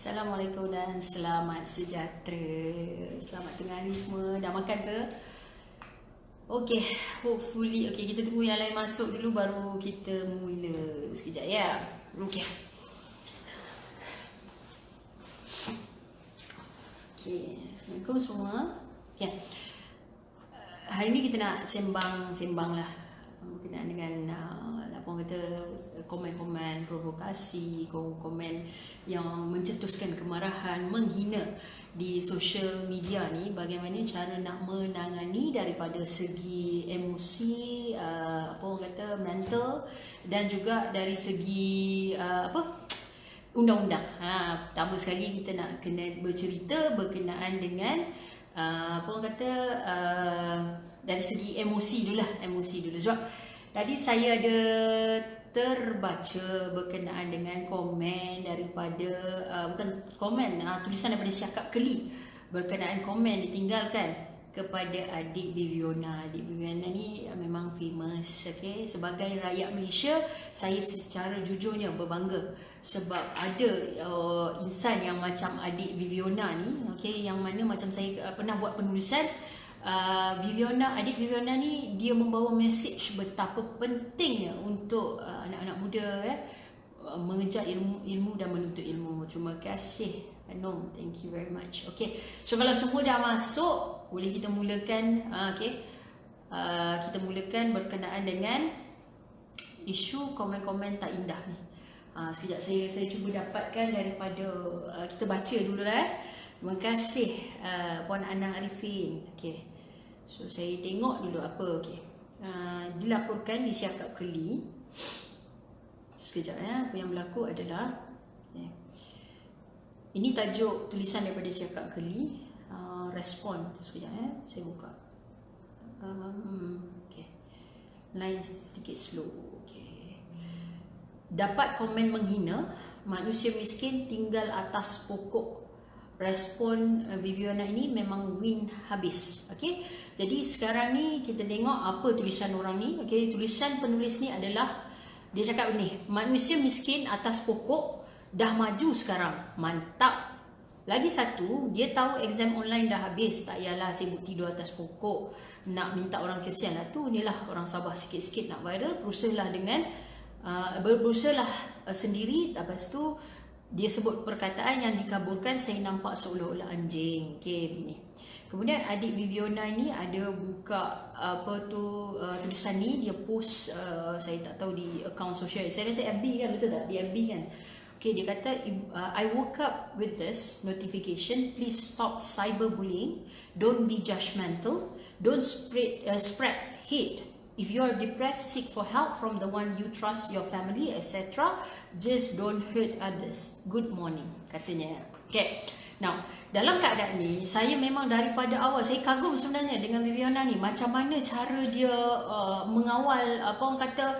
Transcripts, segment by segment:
Assalamualaikum dan selamat sejahtera. Selamat tengah hari semua. Dah makan ke? Okay, hopefully. Okay, kita tunggu yang lain masuk dulu baru kita mula. Sekejap ya. Okay. Okay, Assalamualaikum semua. Okay. Hari ni kita nak sembang lah berkenaan dengan apa orang kata komen-komen provokasi, komen yang mencetuskan kemarahan, menghina di social media ni. Bagaimana cara nak menangani daripada segi emosi, apa orang kata mental, dan juga dari segi undang-undang. Pertama sekali kita nak kena bercerita berkenaan dengan apa orang kata dari segi emosi dulu lah, sebab tadi saya ada terbaca berkenaan dengan komen daripada bukan komen, tulisan daripada Siakap Keli berkenaan komen ditinggalkan kepada adik Viviona. Adik Viviona ni memang famous, okay? Sebagai rakyat Malaysia, saya secara jujurnya berbangga sebab ada insan yang macam adik Viviona ni, okay? Yang mana macam saya pernah buat penulisan, adik Viviona ni dia membawa mesej betapa pentingnya untuk anak-anak muda mengejar ilmu dan menuntut ilmu. Terima kasih Anom, thank you very much. Okay, so kalau semua dah masuk, boleh kita mulakan. Kita mulakan berkenaan dengan isu komen-komen tak indah ni. Sekejap saya cuba dapatkan daripada kita baca dulu lah. Terima kasih Puan Ana Arifin. Okay, so saya tengok dulu apa. Okay, dilaporkan di Siakap Keli. Sekejap apa yang berlaku adalah, okay, ini tajuk tulisan daripada Siakap Keli. Respon. Sekejap saya buka. Okay, line sedikit slow. Okay. Dapat komen menghina, manusia miskin tinggal atas pokok. Respon Viviona ini memang win habis. Okay, jadi sekarang ni kita tengok apa tulisan orang ni. Okay, tulisan penulis ni adalah, dia cakap begini: manusia miskin atas pokok dah maju sekarang, mantap. Lagi satu, dia tahu exam online dah habis, tak payahlah sibuk tidur atas pokok nak minta orang kesian lah tu. Inilah orang Sabah sikit-sikit nak viral, berusahalah dengan berusahalah sendiri. Lepas tu dia sebut perkataan yang dikabulkan, saya nampak seolah-olah anjing. Okay, begini. Kemudian adik Viviona ni ada buka tulisan ni, dia post, saya tak tahu di akaun sosial, saya rasa FB kan, betul tak? Di FB kan. Okay, dia kata, I woke up with this notification, please stop cyberbullying, don't be judgmental, don't spread hate. If you are depressed, seek for help from the one you trust, your family, etc. Just don't hurt others. Good morning, katanya. Okay. Now, dalam keadaan ni, saya memang daripada awal, saya kagum sebenarnya dengan Viviona ni. Macam mana cara dia mengawal, apa orang kata,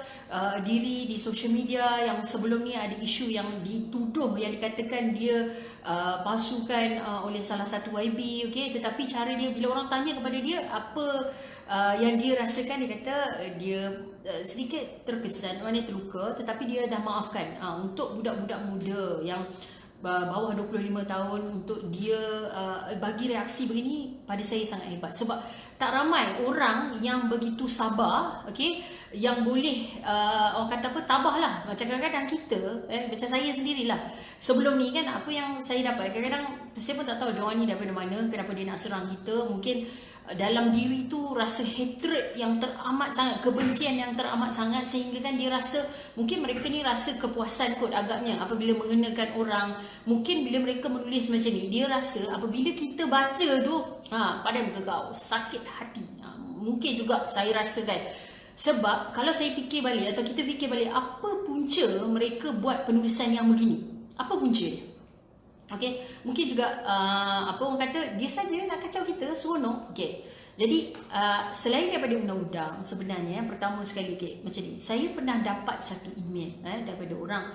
diri di social media. Yang sebelum ni ada isu yang dituduh, yang dikatakan dia palsukan oleh salah satu YB. Okay? Tetapi cara dia, bila orang tanya kepada dia apa yang dia rasakan, dia kata dia sedikit terkesan, maknanya terluka, tetapi dia dah maafkan. Untuk budak-budak muda yang bawah 25 tahun, untuk dia bagi reaksi begini, pada saya sangat hebat. Sebab tak ramai orang yang begitu sabar, okay, yang boleh orang kata apa, tabah lah. Macam kadang-kadang kita, macam saya sendirilah, sebelum ni kan, apa yang saya dapat, kadang-kadang saya pun tak tahu dia orang ni daripada mana, kenapa dia nak serang kita. Mungkin dalam diri tu rasa hatred yang teramat sangat, kebencian yang teramat sangat, sehingga kan dia rasa, mungkin mereka ni rasa kepuasan kot agaknya apabila mengenakan orang. Mungkin bila mereka menulis macam ni, dia rasa apabila kita baca tu, pada muka kau sakit hati. Mungkin juga saya rasakan. Sebab kalau saya fikir balik, atau kita fikir balik, apa punca mereka buat penulisan yang begini? Apa punca dia? Okay, mungkin juga apa orang kata, dia saja nak kacau kita, seronok. Okay, jadi selain daripada undang-undang, sebenarnya yang pertama sekali, okay, macam ni, saya pernah dapat satu email daripada orang,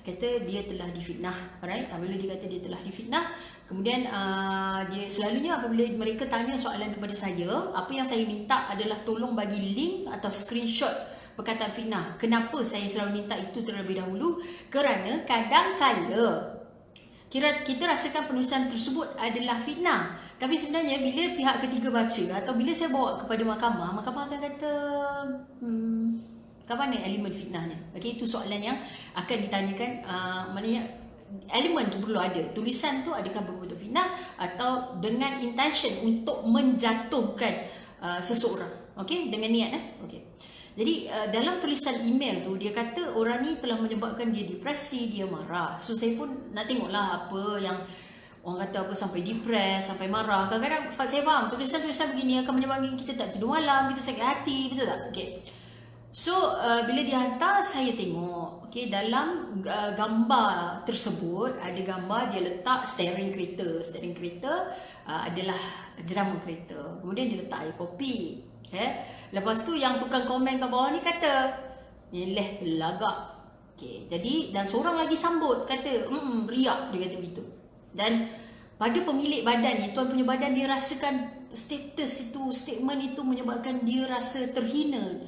kata dia telah difitnah. Alright, apabila dia kata dia telah difitnah, kemudian dia selalunya apabila mereka tanya soalan kepada saya, apa yang saya minta adalah tolong bagi link atau screenshot perkataan fitnah. Kenapa saya selalu minta itu terlebih dahulu? Kerana kadang-kala kita rasakan penulisan tersebut adalah fitnah. Tapi sebenarnya bila pihak ketiga baca atau bila saya bawa kepada mahkamah akan kata kat mana elemen fitnahnya? Okey, itu soalan yang akan ditanyakan. Maknanya elemen tu perlu ada. Tulisan tu adakah berbentuk fitnah atau dengan intention untuk menjatuhkan seseorang. Okey, dengan niat okey. Jadi dalam tulisan email tu dia kata orang ni telah menyebabkan dia depresi, dia marah. So saya pun nak tengoklah apa yang orang kata apa sampai depres, sampai marah. Kadang-kadang saya faham tulisan-tulisan begini akan menyebabkan kita tak tidur malam, kita sakit hati, betul tak? Okey. So bila dia hantar saya tengok, okey, dalam gambar tersebut ada gambar dia letak steering kereta. Steering kereta adalah jenama kereta. Kemudian dia letak air kopi. Lepas tu yang tukang komen kat bawah ni kata nyeleh belagak. Okay, jadi dan seorang lagi sambut kata riak, dia kata begitu. Dan pada pemilik badan ni, tuan punya badan, dia rasakan status itu, statement itu menyebabkan dia rasa terhina,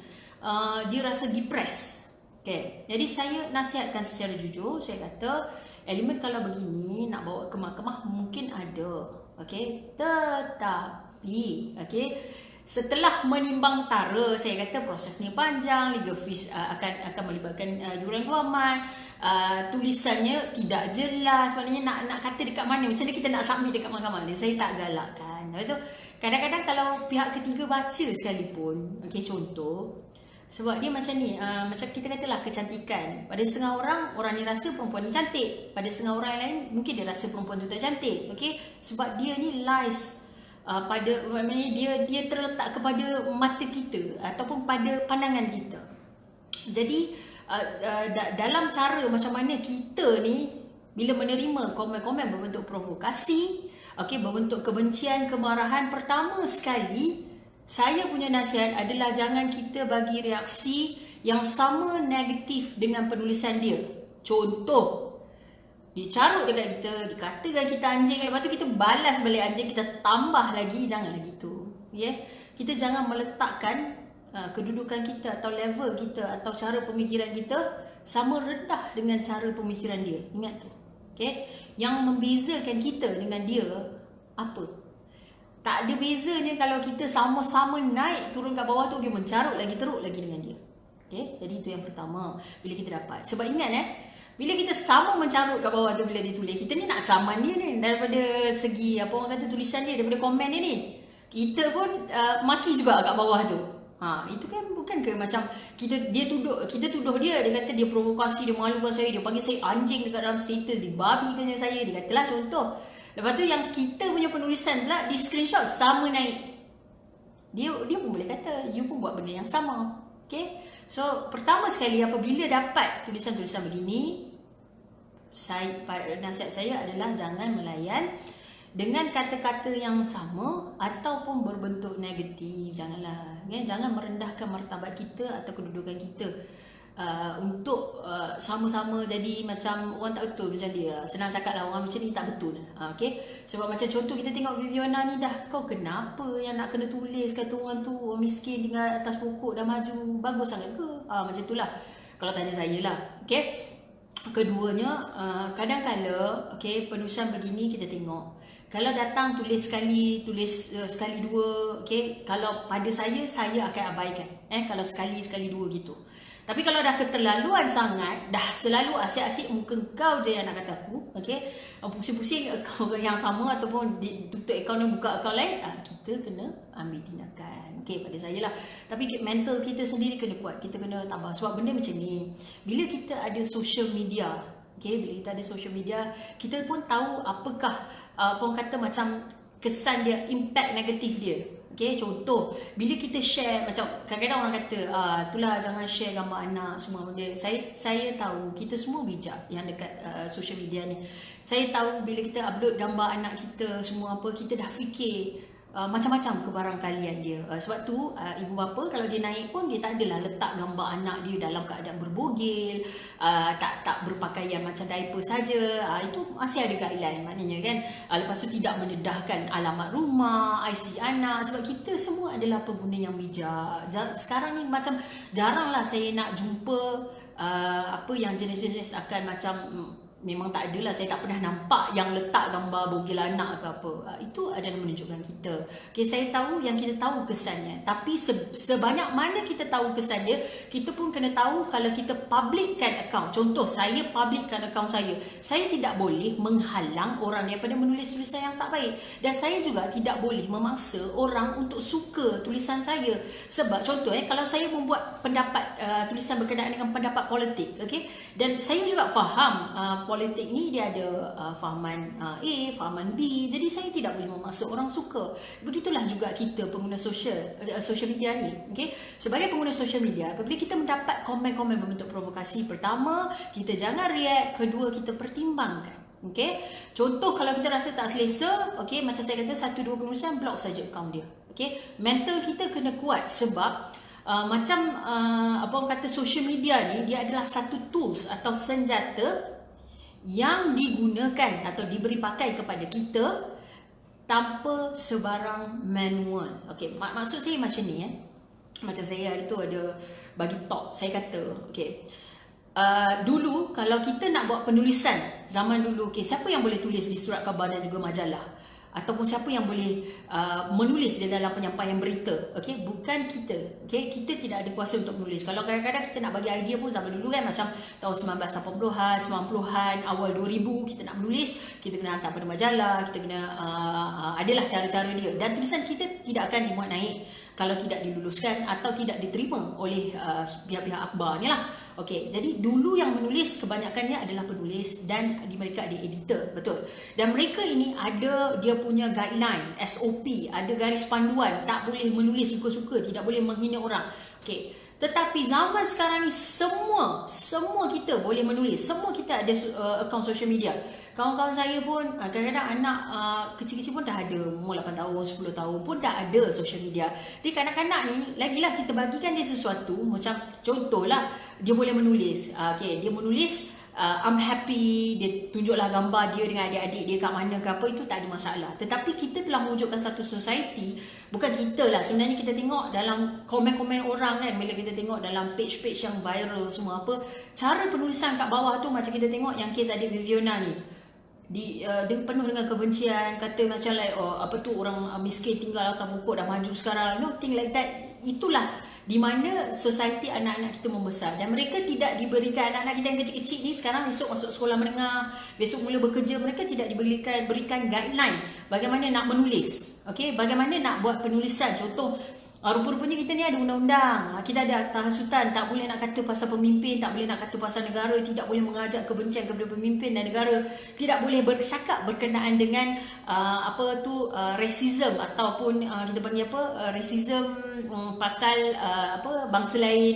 dia rasa depressed. Okay, jadi saya nasihatkan secara jujur, saya kata elemen kalau begini nak bawa ke mahkamah mungkin ada. Okay, tetapi setelah menimbang tara, saya kata prosesnya panjang, legal fees akan melibatkan yuran keluaran, tulisannya tidak jelas, maknanya nak kata dekat mana, macam mana kita nak submit dekat mahkamah ni, saya tak galakkan. Lepas tu kadang-kadang kalau pihak ketiga baca sekalipun, contoh, sebab dia macam ni, macam kita katalah kecantikan, pada setengah orang ni rasa perempuan ni cantik, pada setengah orang lain mungkin dia rasa perempuan tu tak cantik. Sebab dia ni lies pada, maknanya dia terletak kepada mata kita ataupun pada pandangan kita. Jadi dalam cara macam mana kita ni bila menerima komen-komen berbentuk provokasi, berbentuk kebencian, kemarahan, pertama sekali saya punya nasihat adalah jangan kita bagi reaksi yang sama negatif dengan penulisan dia. Contoh, dicarut dekat kita, dikatakan kita anjing, lepas tu kita balas balik anjing, kita tambah lagi, janganlah gitu. Kita jangan meletakkan kedudukan kita atau level kita atau cara pemikiran kita sama rendah dengan cara pemikiran dia. Ingat tu. Yang membezakan kita dengan dia apa? Tak ada bezanya kalau kita sama-sama naik turun kat bawah tu, dia mencarut lagi teruk lagi dengan dia. Jadi itu yang pertama bila kita dapat. Sebab ingat bila kita sama mencarut kat bawah tu bila dia tulis, kita ni nak saman dia ni daripada segi apa orang kata tulisan dia, daripada komen dia ni. Kita pun maki juga kat bawah tu. Itu kan bukan ke macam kita tuduh dia kata dia provokasi, dia malukan saya, dia panggil saya anjing dekat dalam status, dia babikan saya, dia katalah contoh. Lepas tu yang kita punya penulisan pula di screenshot sama naik. Dia pun boleh kata you pun buat benda yang sama. So pertama sekali apabila dapat tulisan-tulisan begini, nasihat saya adalah jangan melayan dengan kata-kata yang sama ataupun berbentuk negatif. Jangan merendahkan martabat kita atau kedudukan kita untuk sama-sama jadi macam orang tak betul macam dia. Senang cakap lah, orang macam ni tak betul. Sebab macam contoh kita tengok Viviana ni, dah kau kenapa yang nak kena tulis kata orang tu orang miskin tinggal atas pokok dah maju, bagus sangat ke? Macam itulah kalau tanya saya lah. Keduanya, kadang-kala penulisan begini kita tengok, kalau datang tulis sekali dua, kalau pada saya akan abaikan. Kalau sekali dua gitu. Tapi kalau dah keterlaluan sangat, dah selalu asyik-asyik muka kau je yang nak kata aku, pusing-pusing akaun yang sama ataupun tutup akaun dan buka akaun lain, kita kena ambil tindakan. Pada saya lah. Tapi mental kita sendiri kena kuat, kita kena tambah. Sebab benda macam ni, bila kita ada social media, bila kita ada social media, kita pun tahu apakah orang kata macam kesan dia, impact negatif dia. Contoh, bila kita share, macam kadang-kadang orang kata itulah jangan share gambar anak semua benda. Saya tahu kita semua bijak yang dekat social media ni. Saya tahu bila kita upload gambar anak kita semua apa, kita dah fikir macam-macam kebarangkalian dia. Sebab tu ibu bapa kalau dia naik pun dia tak adalah letak gambar anak dia dalam keadaan berbogel, tak berpakaian macam diaper saja. Itu masih ada guideline maknanya kan. Lepas tu tidak mendedahkan alamat rumah, IC anak, sebab kita semua adalah pengguna yang bijak. Sekarang ni macam jaranglah saya nak jumpa apa yang jenis-jenis akan macam memang tak adalah, saya tak pernah nampak yang letak gambar bogel anak ke apa. Itu adalah menunjukkan kita. Okay, saya tahu yang kita tahu kesannya, tapi sebanyak mana kita tahu kesannya, kita pun kena tahu kalau kita publickan account. Contoh, saya publickan account saya tidak boleh menghalang orang daripada menulis tulisan yang tak baik, dan saya juga tidak boleh memaksa orang untuk suka tulisan saya. Sebab contoh kalau saya membuat pendapat tulisan berkenaan dengan pendapat politik, okay, dan saya juga faham politik ni dia ada fahaman A, fahaman B, jadi saya tidak boleh memaksa orang suka. Begitulah juga kita pengguna social media ni, okay? Sebagai pengguna social media, apabila kita mendapat komen-komen berbentuk provokasi, pertama, kita jangan react, kedua, kita pertimbangkan. Okay? Contoh, kalau kita rasa tak selesa, okay, macam saya kata, 1-2 penulisan, block saja akaun dia. Okay? Mental kita kena kuat, sebab apa orang kata, social media ni dia adalah satu tools atau senjata yang digunakan atau diberi pakai kepada kita tanpa sebarang manual. Okey, maksud saya macam ni Macam saya hari tu ada bagi talk, saya kata, okey, dulu kalau kita nak buat penulisan zaman dulu, okey, siapa yang boleh tulis di surat khabar dan juga majalah? Ataupun siapa yang boleh menulis di dalam penyampaian berita? Okey, bukan kita. Okey, kita tidak ada kuasa untuk menulis. Kalau kadang-kadang kita nak bagi idea pun zaman dulu kan, macam tahun 1980-an, 90-an, awal 2000, kita nak menulis, kita kena hantar pada majalah, kita kena adalah cara-cara dia, dan tulisan kita tidak akan dimuat naik kalau tidak diluluskan atau tidak diterima oleh pihak-pihak akhbar ni lah. Okey, jadi dulu yang menulis kebanyakannya adalah penulis, dan mereka ada editor, betul. Dan mereka ini ada dia punya guideline, SOP, ada garis panduan, tak boleh menulis suka-suka, tidak boleh menghina orang. Okey, tetapi zaman sekarang ni semua kita boleh menulis, semua kita ada akaun social media. Kawan-kawan saya pun kadang-kadang anak kecil-kecil pun dah ada, umur 8 tahun, 10 tahun pun dah ada social media. Jadi kanak-kanak ni, lagilah kita bagikan dia sesuatu, macam contohlah, dia boleh menulis. Okay, dia menulis, I'm happy, dia tunjuklah gambar dia dengan adik-adik dia kat mana ke apa, itu tak ada masalah. Tetapi kita telah mewujudkan satu society, bukan kita lah, sebenarnya kita tengok dalam komen-komen orang kan, bila kita tengok dalam page-page yang viral semua apa, cara penulisan kat bawah tu, macam kita tengok yang kes adik Viviana ni, dia penuh dengan kebencian, kata macam like, apa tu, orang miskin tinggal atas pokok dah maju sekarang, thing like that. Itulah di mana society anak-anak kita membesar, dan mereka tidak diberikan, anak-anak kita yang kecil-kecil ni sekarang esok masuk sekolah menengah, besok mula bekerja, mereka tidak berikan guideline bagaimana nak menulis, okey, bagaimana nak buat penulisan. Contoh, rupa-rupanya kita ni ada undang-undang, kita ada akta hasutan, tak boleh nak kata pasal pemimpin, tak boleh nak kata pasal negara, tidak boleh mengajak kebencian kepada pemimpin dan negara, tidak boleh bercakap berkenaan dengan racism, ataupun kita panggil racism, pasal bangsa lain,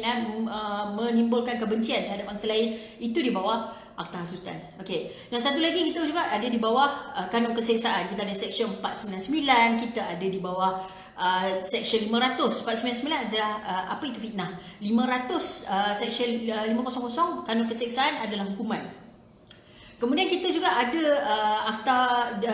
menimbulkan kebencian terhadap bangsa lain, itu di bawah akta hasutan. Okey. Dan satu lagi, kita juga ada di bawah kanun keseksaan. Kita ada section 499, kita ada di bawah section 500. 499 adalah apa itu fitnah. 500 section 500 kanun keseksaan adalah hukuman. Kemudian kita juga ada akta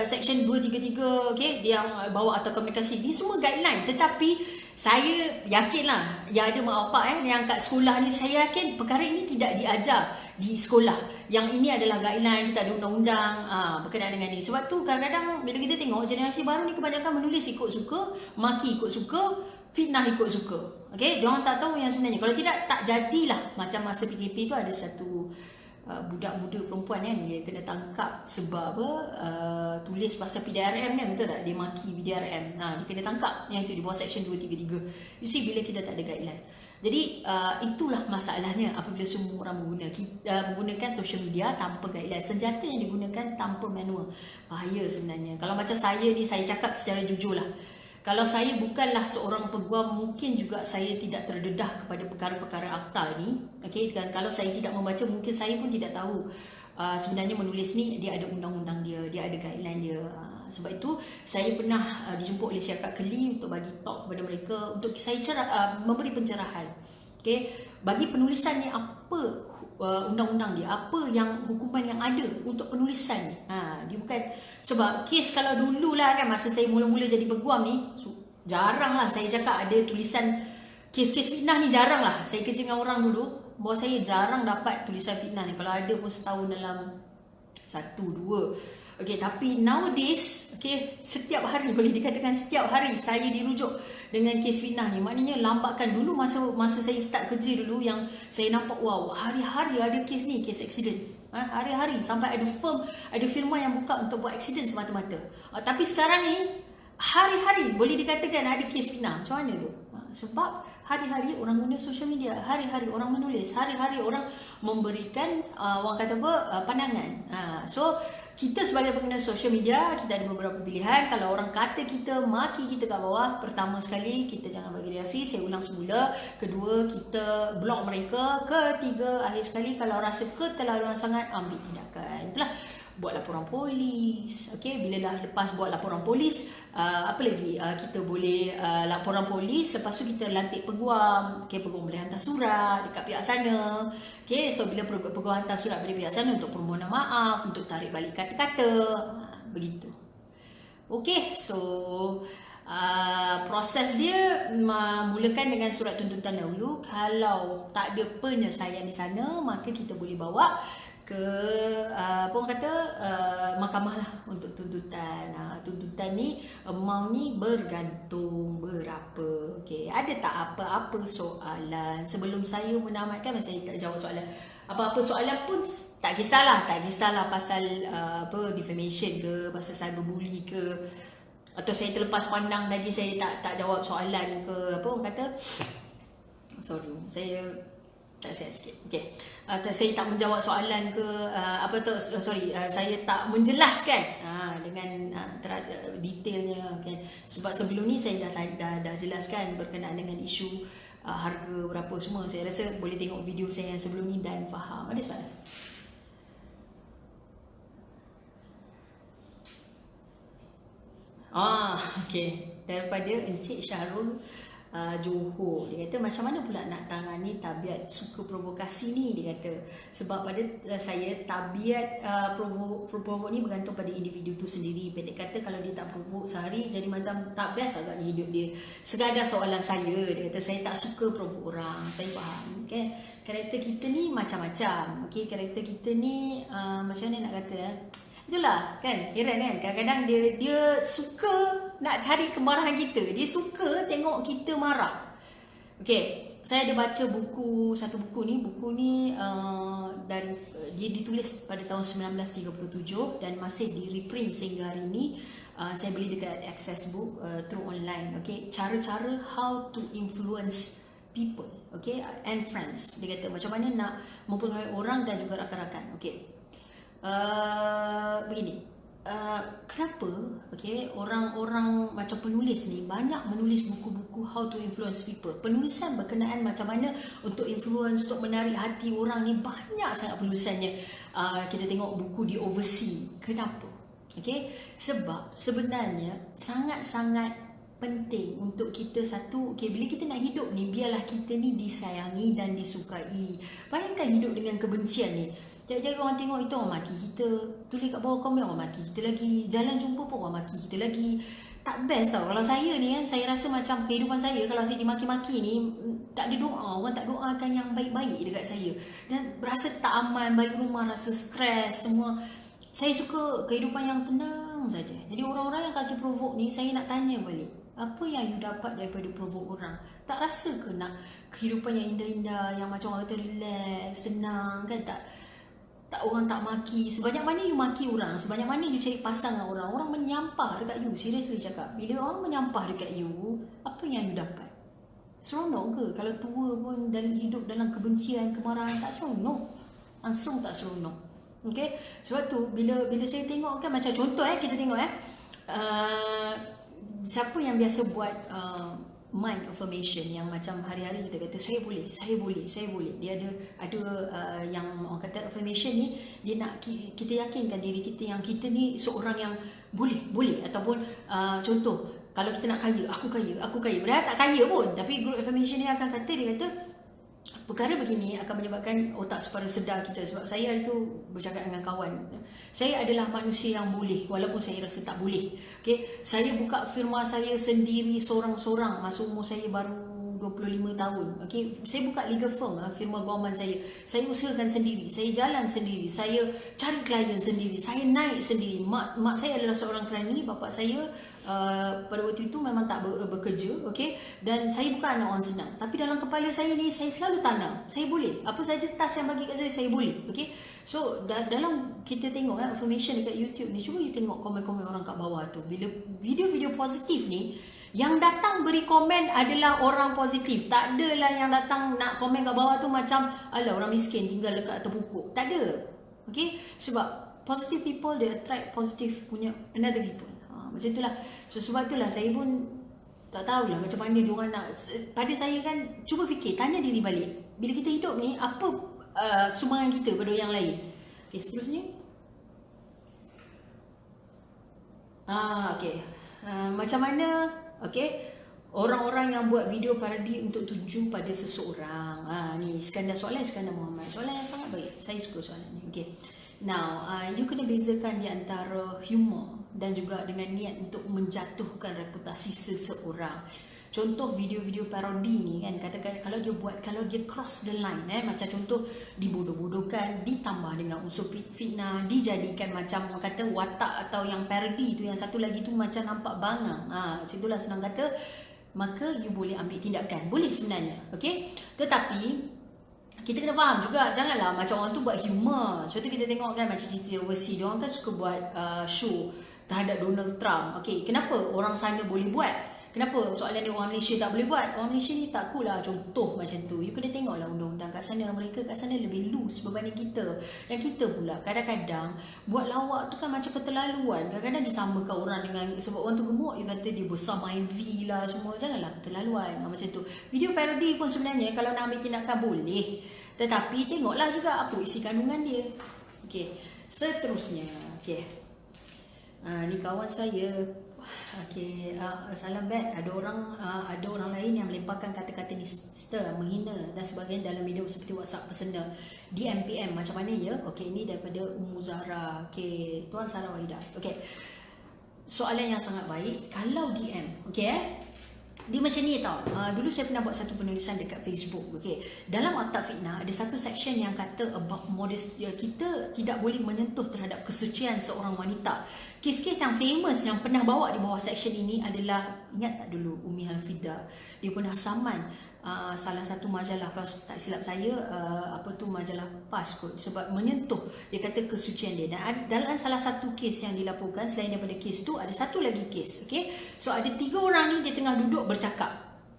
section 233, okey, yang bawa akta komunikasi. Ini semua guideline, tetapi saya yakinlah yang ada mak bapak yang kat sekolah ni, saya yakin perkara ini tidak diajar di sekolah. Yang ini adalah guideline, kita ada undang-undang berkenaan dengan ni. Sebab tu kadang-kadang bila kita tengok generasi baru ni, kebanyakan menulis ikut suka, maki ikut suka, fitnah ikut suka. Okey, diorang tak tahu yang sebenarnya. Kalau tidak, tak jadilah macam masa PKP tu ada satu budak muda perempuan kan, dia kena tangkap sebab tulis pasal PDRM kan, betul tak? Dia maki PDRM. Dia kena tangkap, yang itu di bawah section 233. You see, bila kita tak ada guideline. Jadi itulah masalahnya apabila semua orang menggunakan social media tanpa guideline. Senjata yang digunakan tanpa manual, bahaya sebenarnya. Kalau macam saya ni, saya cakap secara jujur lah, kalau saya bukanlah seorang peguam, mungkin juga saya tidak terdedah kepada perkara-perkara akta ni. Okay? Dan kalau saya tidak membaca, mungkin saya pun tidak tahu sebenarnya menulis ni dia ada undang-undang dia ada guideline dia. Sebab itu saya pernah dijemput oleh Syarikat Keli untuk bagi talk kepada mereka, untuk saya memberi pencerahan. Okay? Bagi penulisan ni, apa undang-undang dia, apa yang hukuman yang ada untuk penulisan ni. Dia bukan, sebab kes kalau dululah kan, masa saya mula-mula jadi peguam ni, jarang lah saya cakap ada tulisan kes-kes fitnah ni, jarang lah. Saya kerja dengan orang dulu, bahawa saya jarang dapat tulisan fitnah ni. Kalau ada pun setahun dalam Satu, dua. Okay, tapi nowadays, okay, setiap hari, boleh dikatakan setiap hari saya dirujuk dengan kes fitnah ni. Maknanya lambatkan dulu masa saya start kerja dulu, yang saya nampak wow, hari-hari ada kes ni, kes accident. Hari-hari sampai ada firma yang buka untuk buat accident semata-mata. Tapi sekarang ni hari-hari boleh dikatakan ada kes fitnah. Macam mana tu? Sebab hari-hari orang guna social media, hari-hari orang menulis, hari-hari orang memberikan orang kata apa, pandangan. So kita sebagai pengguna social media, kita ada beberapa pilihan. Kalau orang kata kita, maki kita kat bawah, pertama sekali kita jangan bagi reaksi, saya ulang semula. Kedua, kita block mereka. Ketiga, akhir sekali kalau rasa keterlaluan sangat, ambil tindakan. Itulah, buat laporan polis. Okay, bila dah lepas buat laporan polis, apa lagi kita boleh laporan polis, lepas tu kita lantik peguam. Okay, peguam boleh hantar surat dekat pihak sana. Okay, so bila peguam hantar surat pada pihak sana untuk permohonan maaf, untuk tarik balik kata-kata, begitu. Okay, so proses dia mulakan dengan surat tuntutan dahulu. Kalau tak ada penyelesaian di sana, maka kita boleh bawa ke apa orang kata mahkamah lah untuk tuntutan. Tuntutan ni, amount ni bergantung berapa. Okay, ada tak apa-apa soalan sebelum saya menamatkan? Saya tak jawab soalan. Apa-apa soalan pun tak kisahlah pasal apa, defamation ke, pasal cyberbully ke, atau saya terlepas pandang tadi saya tak jawab soalan ke, apa orang kata, sorry, saya tak sihat sikit. Okay. Saya tak menjawab soalan ke, saya tak menjelaskan dengan detailnya, kan. Sebab sebelum ni saya dah jelaskan berkenaan dengan isu harga berapa semua. Saya rasa boleh tengok video saya yang sebelum ni dan faham. Ada soalan? Okay. Daripada Encik Syahrul Johor, dia kata macam mana pula nak tangani tabiat suka provokasi ni. Dia kata sebab pada saya tabiat provok ni bergantung pada individu tu sendiri. Pendek kata kalau dia tak provok sehari, jadi macam tak best agak di hidup dia. Sekadar soalan saya, dia kata saya tak suka provok orang. Saya faham, okay? Karakter kita ni macam-macam. Okay, karakter kita ni macam mana nak kata, itulah kan, heran kan, kadang-kadang dia suka nak cari kemarahan kita, dia suka tengok kita marah. Okay, saya ada baca satu buku ni dari dia ditulis pada tahun 1937 dan masih di reprint sehingga hari ini. Saya beli dekat Access Book through online. Okay, cara-cara how to influence people, okay, and friends. Dia kata macam mana nak mempengaruhi orang dan juga rakan-rakan. Okay, begini, kenapa orang-orang macam penulis ni banyak menulis buku-buku how to influence people. Penulisan berkenaan macam mana untuk influence, untuk menarik hati orang ni banyak sangat penulisannya. Kita tengok buku di overseas. Kenapa? Sebab sebenarnya sangat-sangat penting untuk kita satu, bila kita nak hidup ni, biarlah kita ni disayangi dan disukai. Bayangkan hidup dengan kebencian ni. Jadi orang tengok itu, orang maki kita, tulis kat bawah komen orang maki kita lagi, jalan jumpa pun orang maki kita lagi. Tak best tau. Kalau saya ni kan, saya rasa macam kehidupan saya, kalau saya dimaki-maki ni, tak ada doa, orang tak doakan yang baik-baik dekat saya, dan rasa tak aman, balik rumah rasa stres semua. Saya suka kehidupan yang tenang saja. Jadi orang-orang yang kaki provok ni, saya nak tanya balik, apa yang you dapat daripada provok orang? Tak rasa ke nak kehidupan yang indah-indah, yang macam orang kata relax, tenang kan? Tak, orang tak maki. Sebanyak mana you maki orang, sebanyak mana you cari pasang dengan orang, orang menyampah dekat you. Seriously cakap, bila orang menyampah dekat you, apa yang you dapat? Seronok ke? Kalau tua pun dan hidup dalam kebencian, kemarahan, tak seronok. Langsung tak seronok. Okay? Sebab tu bila saya tengok kan, macam contoh kita tengok siapa yang biasa buat mind affirmation, yang macam hari-hari kita kata saya boleh. Dia ada yang orang kata affirmation ni, dia nak kita yakinkan diri kita yang kita ni seorang yang boleh. Ataupun contoh, kalau kita nak kaya, aku kaya. Padahal tak kaya pun, tapi group affirmation ni akan kata, dia kata perkara begini akan menyebabkan otak separuh sedar kita. Sebab saya hari tu bercakap dengan kawan, saya adalah manusia yang boleh walaupun saya rasa tak boleh. Okay? Saya buka firma saya sendiri seorang-seorang masa umur saya baru 25 tahun. Okay, saya buka legal firm, firma guaman saya. Saya usahakan sendiri, saya jalan sendiri, saya cari klien sendiri, saya naik sendiri. Mak saya adalah seorang kerani, bapa saya pada waktu itu memang tak bekerja, okay? Dan saya bukan anak orang senang. Tapi dalam kepala saya ni, saya selalu tanam, saya boleh. Apa saja task yang bagi kat saya boleh, okay? So dalam kita tengok information dekat YouTube ni, cuba you tengok komen-komen orang kat bawah tu. Bila video-video positif ni, yang datang beri komen adalah orang positif. Tak adalah yang datang nak komen kat bawah tu macam alah orang miskin tinggal dekat atas pokok. Tak ada. Okay? Sebab positive people, they attract positive punya another people. Macam itulah. So sebab itulah saya pun tak tahulah macam mana diorang nak. Pada saya kan, cuba fikir, tanya diri balik. Bila kita hidup ni, apa sumbangan kita pada yang lain? Okay, seterusnya. Okay. Macam mana, okay, orang-orang yang buat video parodi untuk tuju pada seseorang. Ni Iskandar, soalan Iskandar Muhammad. Soalan yang sangat baik. Saya suka soalan ni. Okay. Now, you kena bezakan di antara humor dan juga dengan niat untuk menjatuhkan reputasi seseorang. Contoh video-video parodi ni kan, kadang-kadang kalau dia cross the line, macam contoh dibodoh-bodohkan, ditambah dengan unsur fitnah, dijadikan macam orang kata watak atau yang parodi tu, yang satu lagi tu macam nampak bangang. Macam itulah senang kata, maka you boleh ambil tindakan. Boleh sebenarnya, okay? Tetapi kita kena faham juga, janganlah macam orang tu buat humor. Contoh kita tengok kan macam cerita overseas, diorang kan suka buat show terhadap Donald Trump. Okay, kenapa orang sana boleh buat? Kenapa soalan dia orang Malaysia tak boleh buat? Orang Malaysia ni tak cool lah. Contoh macam tu. You kena tengoklah undang-undang kat sana. Mereka kat sana lebih loose berbanding kita. Dan kita pula kadang-kadang buat lawak tu kan macam keterlaluan. Kadang-kadang disamakan orang dengan, sebab orang tu gemuk, you kata dia besar main V lah semua. Janganlah keterlaluan. Macam tu. Video parody pun sebenarnya kalau nak ambil tindakan boleh. Tetapi tengoklah juga apa isi kandungan dia. Okay. Seterusnya. Okay. Ni kawan saya. Okay, salam bad. Ada orang lain yang melemparkan kata-kata nista, menghina dan sebagainya dalam media seperti WhatsApp personal di MPM. Macam mana ya? Okay, ini daripada Ummu Zahra. Okay, Tuan Sarah Wahidah. Okay, soalan yang sangat baik. Kalau DM, okay, dia macam ni tau. Dulu saya pernah buat satu penulisan dekat Facebook. Okay, dalam Akta Fitnah ada satu section yang kata about modesty. Kita tidak boleh menyentuh terhadap kesucian seorang wanita. Kes-kes yang famous yang pernah bawa di bawah section ini adalah, ingat tak dulu Umi Halfida, dia pernah saman salah satu majalah, kalau tak silap saya apa tu majalah PAS kot, sebab menyentuh dia kata kesucian dia. Dan dalam salah satu kes yang dilaporkan, selain daripada kes tu ada satu lagi kes. Okay, so ada 3 orang ni dia tengah duduk bercakap.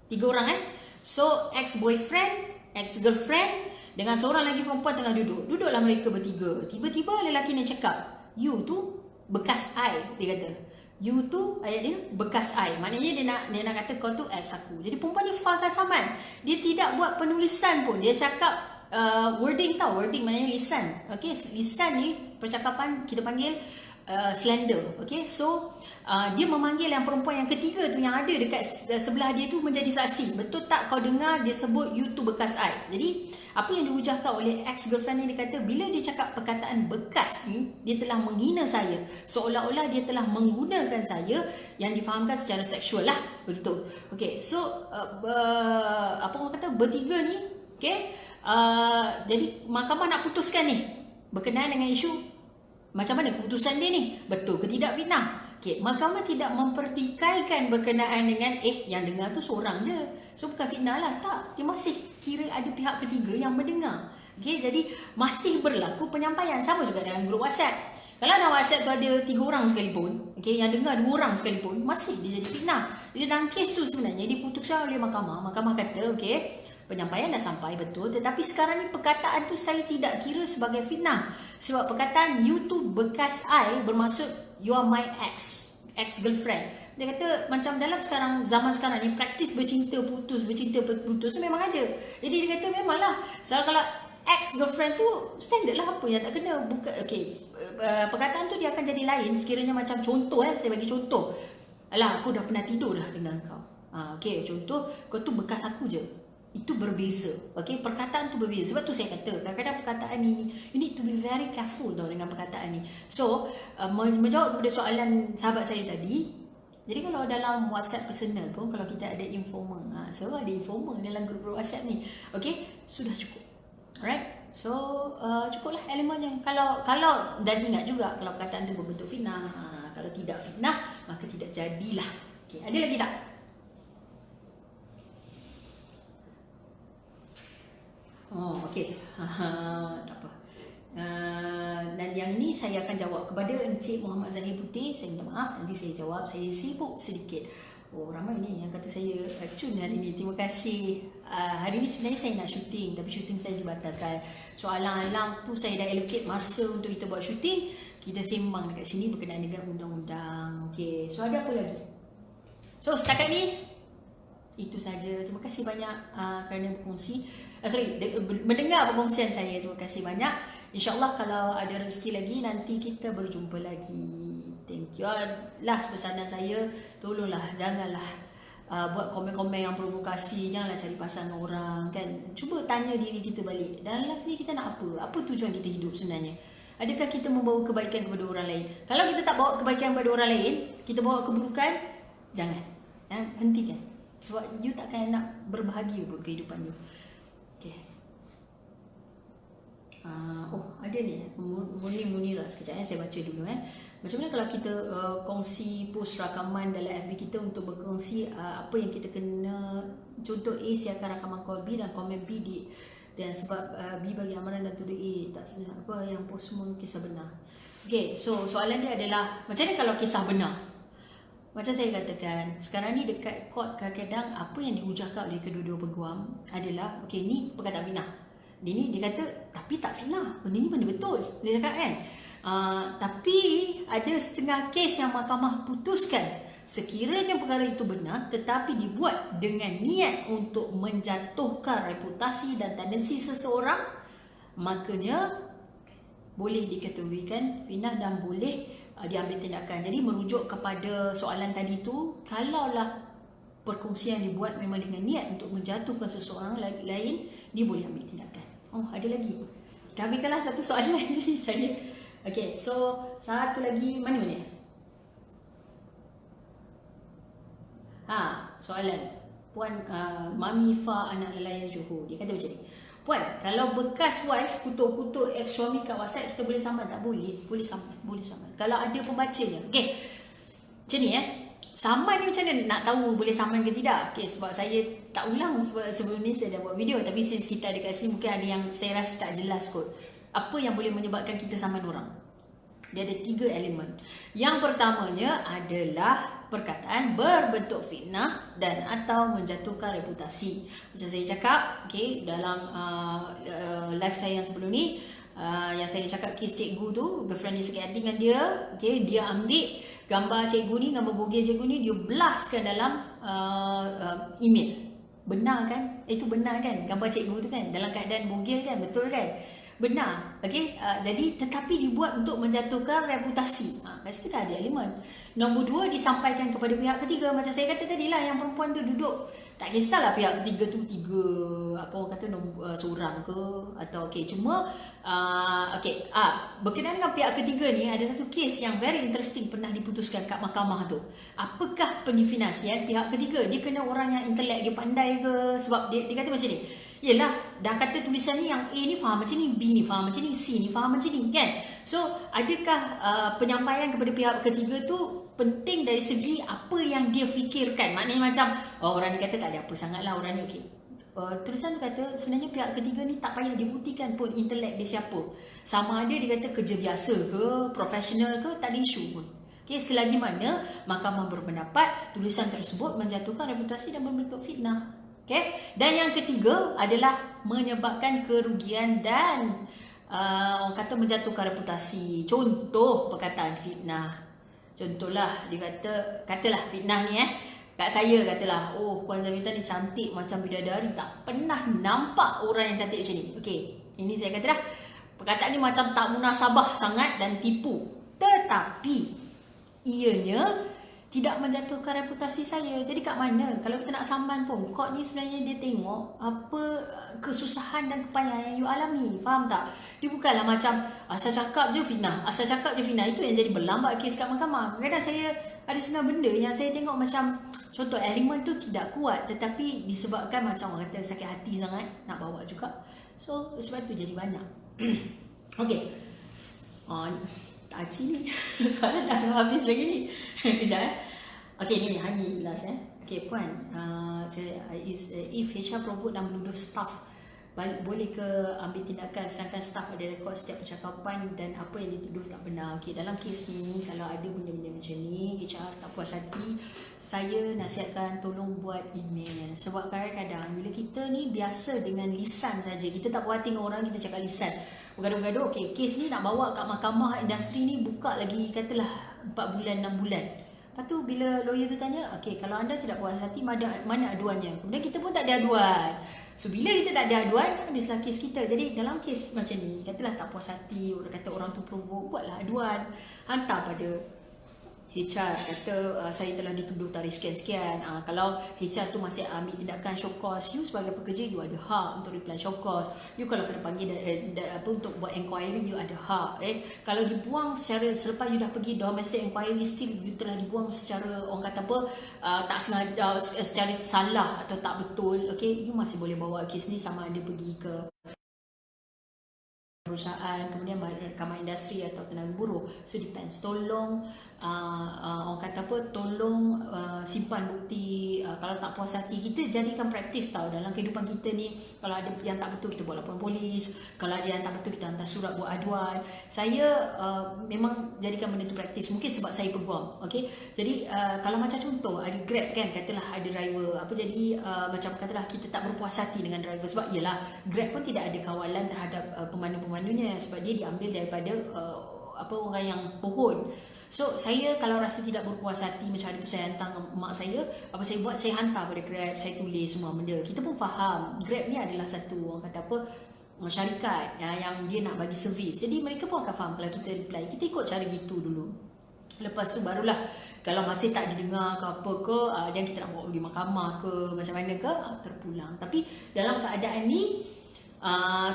3 orang so ex-boyfriend, ex-girlfriend dengan seorang lagi perempuan tengah duduklah mereka bertiga. Tiba-tiba lelaki ni cakap, you tu bekas I, dia kata. You tu, ayat dia, bekas I. Maknanya dia nak kata kau tu ex aku. Jadi perempuan ni falkan saman. Dia tidak buat penulisan pun. Dia cakap wording tau. Wording maknanya lisan. Okay, lisan ni percakapan kita panggil slender. Okay, so dia memanggil yang perempuan yang ketiga tu yang ada dekat sebelah dia tu menjadi saksi. Betul tak kau dengar dia sebut you tu bekas I? Jadi apa yang diujarkan oleh ex-girlfriend ni, dia kata bila dia cakap perkataan bekas ni, dia telah menghina saya. Seolah-olah dia telah menggunakan saya yang difahamkan secara seksual lah. Begitu. Okay, so apa orang kata, bertiga ni, okay, jadi mahkamah nak putuskan ni berkenaan dengan isu macam mana keputusan dia ni, betul ke tidak fitnah. Okay, mahkamah tidak mempertikaikan berkenaan dengan yang dengar tu seorang je, so bukan fitnah lah. Tak, dia masih kira ada pihak ketiga yang mendengar. Okay, jadi masih berlaku penyampaian. Sama juga dengan grup WhatsApp. Kalau dalam WhatsApp tu ada 3 orang sekalipun, okay, yang dengar 2 orang sekalipun, masih dia jadi fitnah. Jadi dalam kes tu sebenarnya diputuskan oleh mahkamah. Mahkamah kata, okay, penyampaian dah sampai betul, tetapi sekarang ni perkataan tu saya tidak kira sebagai fitnah. Sebab perkataan you tu bekas I bermaksud you are my ex-girlfriend. Dia kata macam dalam zaman sekarang ni praktis bercinta putus tu memang ada. Jadi dia kata memanglah. So kalau ex-girlfriend tu standard lah, apa yang tak kena. Okay, perkataan tu dia akan jadi lain sekiranya macam contoh, saya bagi contoh. Alah, aku dah pernah tidur dah dengan kau. Okay, contoh kau tu bekas aku je. Itu berbeza. Okay, perkataan tu berbeza. Sebab tu saya kata kadang-kadang perkataan ni you need to be very careful tau dengan perkataan ni. So menjawab kepada soalan sahabat saya tadi, Jadi kalau dalam WhatsApp personal pun, kalau kita ada informer, so ada informer dalam grup WhatsApp ni, okay, sudah cukup. Alright, so cukuplah elemennya. Kalau dan ingat juga kalau perkataan tu berbentuk fitnah, kalau tidak fitnah maka tidak jadilah. Okay, ada lagi tak? Oh, okay. Tak apa. Dan yang ini saya akan jawab kepada Encik Muhammad Zahir Putih. Saya minta maaf, nanti saya jawab. Saya sibuk sedikit. Oh, ramai ni yang kata saya cun hari ni. Terima kasih. Hari ni sebenarnya saya nak syuting, tapi syuting saya dibatalkan. So alang-alang tu saya dah allocate masa untuk kita buat syuting. Kita sembang dekat sini berkenaan dengan undang-undang. Okay, so ada apa lagi? So setakat ni itu saja. Terima kasih banyak kerana berkongsi. Mendengar perkongsian saya. Terima kasih banyak. InsyaAllah kalau ada rezeki lagi, nanti kita berjumpa lagi. Thank you. Last pesanan saya, tolonglah, janganlah buat komen-komen yang provokasi. Janganlah cari pasangan orang, kan. Cuba tanya diri kita balik, dalam life ni kita nak apa? Apa tujuan kita hidup sebenarnya? Adakah kita membawa kebaikan kepada orang lain? Kalau kita tak bawa kebaikan kepada orang lain, kita bawa keburukan, jangan. Hentikan. Sebab you takkan nak berbahagia pun kehidupan you. Okay. Ada ni Murni Munira. Sekejap saya baca dulu. Macam mana kalau kita kongsi post rakaman dalam FB kita untuk berkongsi apa yang kita kena. Contoh A siarkan rakaman call B dan komen B dan sebab B bagi amaran dan tuduh A tak sebenarnya apa yang post semua kisah benar. Okay, so soalan dia adalah macam mana kalau kisah benar? Macam saya katakan, sekarang ni dekat court kadang-kadang apa yang dihujahkan oleh kedua-dua peguam adalah, okay, ni perkataan fitnah. Dia kata, tapi tak fitnah. Benda ni benda betul. Dia cakap kan. Tapi ada setengah kes yang mahkamah putuskan sekiranya perkara itu benar tetapi dibuat dengan niat untuk menjatuhkan reputasi dan tendensi seseorang, makanya boleh dikategorikan fitnah dan boleh diambil tindakan. Jadi merujuk kepada soalan tadi tu, kalaulah perkongsian dibuat memang dengan niat untuk menjatuhkan seseorang lain, dia boleh ambil tindakan. Oh, ada lagi. Kita ambilkanlah satu soalan lagi saya. Okay, so satu lagi mana? Soalan Puan Mami Fa anak nelayan Johor. Dia kata macam ni. Puan, kalau bekas wife kutuk-kutuk ex suami kat WhatsApp, kita boleh saman tak? Boleh. Boleh saman. Boleh saman. Kalau ada pembacanya. Okay. Macam ni saman ni macam mana nak tahu boleh saman ke tidak? Okay, sebab saya tak ulang sebab sebelum ni saya dah buat video. Tapi since kita ada kat sini, mungkin ada yang saya rasa tak jelas kot. Apa yang boleh menyebabkan kita saman orang? Dia ada 3 elemen. Yang pertamanya adalah perkataan berbentuk fitnah dan atau menjatuhkan reputasi. Macam saya cakap, okay, dalam live saya yang sebelum ni, yang saya cakap kes cikgu tu, girlfriend dia sakit hati dengan dia, okay, dia ambil gambar cikgu ni, gambar bogel cikgu ni, dia blastkan dalam email. Benar kan? Itu benar kan? Gambar cikgu tu kan dalam keadaan bogel kan? Betul kan? Benar. Okay? Jadi tetapi dibuat untuk menjatuhkan reputasi. Kat situ dah ada elemen. Nombor 2, disampaikan kepada pihak ketiga. Macam saya kata tadi lah, yang perempuan tu duduk, tak kisahlah pihak ketiga tu apa orang kata seorang ke atau okay, cuma okay, berkenaan dengan pihak ketiga ni, ada satu kes yang very interesting pernah diputuskan kat mahkamah tu. Apakah pendefinisian pihak ketiga? Dia kena orang yang intelek, dia pandai ke? Sebab dia kata macam ni, yelah, dah kata tulisan ni yang A ni faham macam ni, B ni faham macam ni, C ni faham macam ni, kan? So adakah penyampaian kepada pihak ketiga tu penting dari segi apa yang dia fikirkan? Maknanya macam orang ni kata tak ada apa sangat lah, orang ni okey. Tulisan tu kata sebenarnya pihak ketiga ni tak payah dibuktikan pun intelek dia siapa. Sama ada dia kata kerja biasa ke, profesional ke, tak ada isu pun. Okay, selagi mana mahkamah berpendapat tulisan tersebut menjatuhkan reputasi dan berbentuk fitnah. Okay? Dan yang ketiga adalah menyebabkan kerugian dan orang kata menjatuhkan reputasi. Contoh perkataan fitnah. Contohlah dia katalah fitnah ni kat saya katalah, oh Puan Zavita ni cantik macam bidadari, tak pernah nampak orang yang cantik macam ni. Okey, ini saya katalah perkataan ni macam tak munasabah sangat dan tipu. Tetapi ianya tidak menjatuhkan reputasi saya. Jadi kat mana kalau kita nak saman pun, court ni sebenarnya dia tengok apa kesusahan dan kepayahan yang you alami. Faham tak? Dia bukanlah macam asal cakap je fitnah, asal cakap je fitnah. Itu yang jadi berlambat kes kat mahkamah. Kadang-kadang saya ada setengah benda yang saya tengok macam, contoh elemen tu tidak kuat, tetapi disebabkan macam orang kata sakit hati sangat nak bawa juga. So sebab tu jadi banyak. Okey. Taci ni soalan dah habis lagi ni. Kejap Okey ni Hani last Okey puan, saya if HR provoke dan menuduh staff, boleh ke ambil tindakan sedangkan staff ada rekod setiap percakapan dan apa yang dituduh tak benar. Okey, dalam kes ni kalau ada benda-benda macam ni, HR tak puas hati, saya nasihatkan tolong buat email. Sebab kadang-kadang bila kita ni biasa dengan lisan saja, kita tak puas hati dengan orang, kita cakap lisan bergaduh-gaduh. Okey, kes ni nak bawa kat mahkamah industri ni, buka lagi katalah 4 bulan 6 bulan. Lepas tu bila lawyer tu tanya, okey kalau anda tidak puas hati mana aduannya? Kemudian kita pun tak ada aduan. So bila kita tak ada aduan, habislah kes kita. Jadi dalam kes macam ni, katalah tak puas hati, kata orang tu provoke, buatlah aduan, hantar pada HR, kata saya telah dituduh tarikh sekian-sekian. Kalau HR tu masih ambil tindakan show cause, you sebagai pekerja you ada hak untuk reply show cause. You kalau kena panggil untuk buat inquiry, you ada hak. Kalau dibuang secara selepas you dah pergi domestic inquiry, still you telah dibuang secara orang kata apa, tak sengaja, secara salah atau tak betul, okay, you masih boleh bawa kes ni sama ada pergi ke perusahaan, kemudian mahkamah industri atau tenaga buruh. So depends. Tolong orang kata apa, tolong simpan bukti. Kalau tak puas hati, kita jadikan praktis tau dalam kehidupan kita ni. Kalau ada yang tak betul, kita buat laporan polis. Kalau ada yang tak betul, kita hantar surat buat aduan. Saya memang jadikan benda tu praktis. Mungkin sebab saya peguam, okay? Jadi kalau macam contoh ada Grab kan, katalah ada driver apa, jadi macam katalah kita tak berpuas hati dengan driver, sebab yelah Grab pun tidak ada kawalan terhadap pemandu-pemandunya, sebab dia diambil daripada orang yang pohon. So saya kalau rasa tidak berpuas hati, macam hari tu saya hantar mak saya, apa saya buat, saya hantar pada Grab, saya tulis semua benda. Kita pun faham Grab ni adalah satu orang kata apa, syarikat yang dia nak bagi servis. Jadi mereka pun akan faham kalau kita reply. Kita ikut cara gitu dulu. Lepas tu barulah kalau masih tak didengar ke apa ke, dan kita nak bawa pergi mahkamah ke macam mana ke, terpulang. Tapi dalam keadaan ni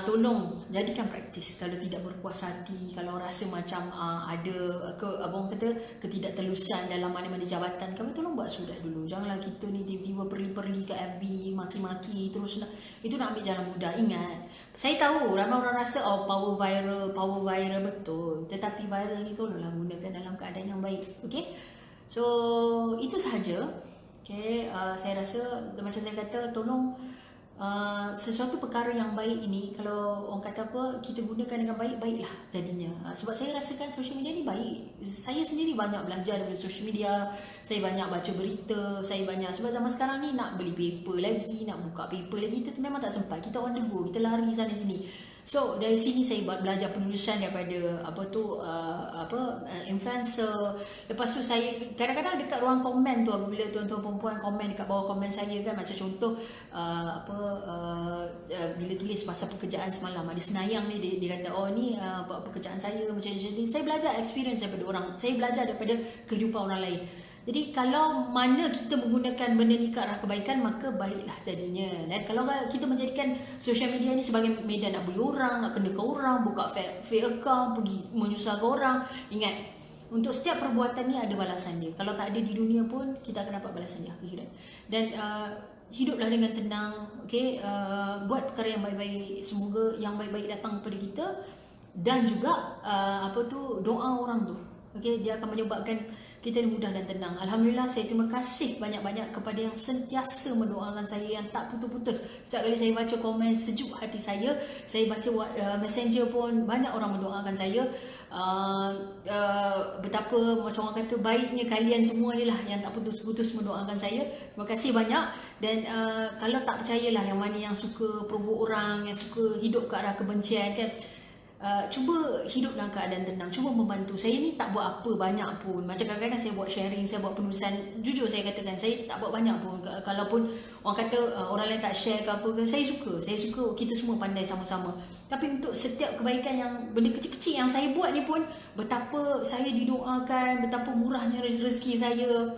tolong jadikan praktis. Kalau tidak berpuas hati, kalau rasa macam ada abang kata ketidaktelusan dalam mana-mana jabatan, kami tolong buat surat dulu. Janganlah kita ni tiba-tiba perli-perli ke FB, maki-maki terus. Itu nak ambil jalan mudah. Ingat, saya tahu ramai orang rasa power viral betul. Tetapi viral ni tolonglah gunakan dalam keadaan yang baik. Okay, so itu sahaja. Okay, saya rasa macam saya kata, tolong sesuatu perkara yang baik ini, kalau orang kata apa, kita gunakan dengan baik, baiklah jadinya. Sebab saya rasakan social media ni baik. Saya sendiri banyak belajar dari social media, saya banyak baca berita, saya banyak, sebab zaman sekarang ni nak beli paper lagi, nak buka paper lagi, kita memang tak sempat. Kita on the go, kita lari sana sini. So dari sini saya belajar penulisan daripada influencer. Lepas tu saya kadang-kadang dekat ruang komen tu, apabila tuan-tuan perempuan komen dekat bawah komen saya kan, macam contoh bila tulis pasal pekerjaan semalam, ada Senayang ni, dia kata ni pekerjaan saya macam ni. Saya belajar experience daripada orang, saya belajar daripada kehidupan orang lain. Jadi kalau mana kita menggunakan benda ni ke arah kebaikan, maka baiklah jadinya. Dan kalau kita menjadikan social media ni sebagai medan nak bully orang, nak kena ke orang, buka fake account, pergi menyusahkan orang, ingat, untuk setiap perbuatan ni ada balasan dia. Kalau tak ada di dunia pun, kita akan dapat balasan dia akhirat. Dan hiduplah dengan tenang, okay? Buat perkara yang baik-baik, semoga yang baik-baik datang kepada kita. Dan juga doa orang tu, okay? Dia akan menyebabkan kita mudah dan tenang. Alhamdulillah, saya terima kasih banyak-banyak kepada yang sentiasa mendoakan saya, yang tak putus-putus. Setiap kali saya baca komen, sejuk hati saya baca messenger pun, banyak orang mendoakan saya. Betapa macam orang kata baiknya kalian semua ni lah yang tak putus-putus mendoakan saya. Terima kasih banyak. Dan kalau tak percayalah yang mana yang suka provoke orang, yang suka hidup ke arah kebencian kan, cuba hidup dalam keadaan tenang, cuba membantu. Saya ni tak buat apa banyak pun. Macam kadang-kadang saya buat sharing, saya buat penulisan. Jujur saya katakan, saya tak buat banyak pun. Kalaupun orang kata orang lain tak share ke apa ke, saya suka kita semua pandai sama-sama. Tapi untuk setiap kebaikan yang benda kecil-kecil yang saya buat ni pun, betapa saya didoakan, betapa murahnya rezeki saya.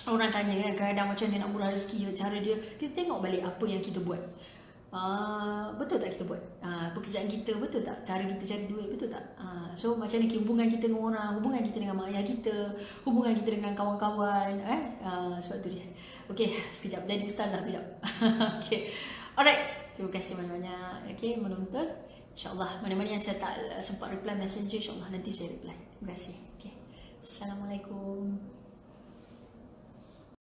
orang tanya kan kadang-kadang macam dia nak murah rezeki, cara dia, kita tengok balik apa yang kita buat. Betul tak kita buat? Pekerjaan kita betul tak? Cara kita cari duit betul tak? So macam ni hubungan kita dengan orang, hubungan kita dengan mak ayah kita, hubungan kita dengan kawan-kawan, sebab tu dia. Okay, sekejap jadi ustazah kejap. Okay, alright, terima kasih banyak-banyak. Okay, menonton. InsyaAllah mana-mana yang saya tak sempat reply messenger, InsyaAllah nanti saya reply. Terima kasih. Okay, Assalamualaikum.